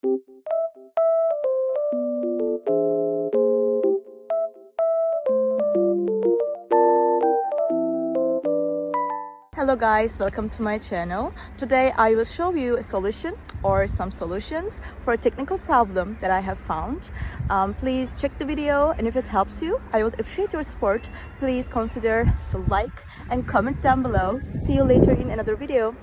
Hello guys, welcome to my channel. Today I will show you a solution or some solutions for a technical problem that I have found. Please check the video, and if it helps you, I would appreciate your support. Please consider to like and comment down below. See you later in another video.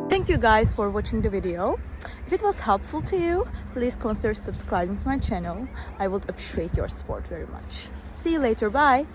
Thank you guys for watching the video. If it was helpful to you, please consider subscribing to my channel. I would appreciate your support very much. See you later. Bye.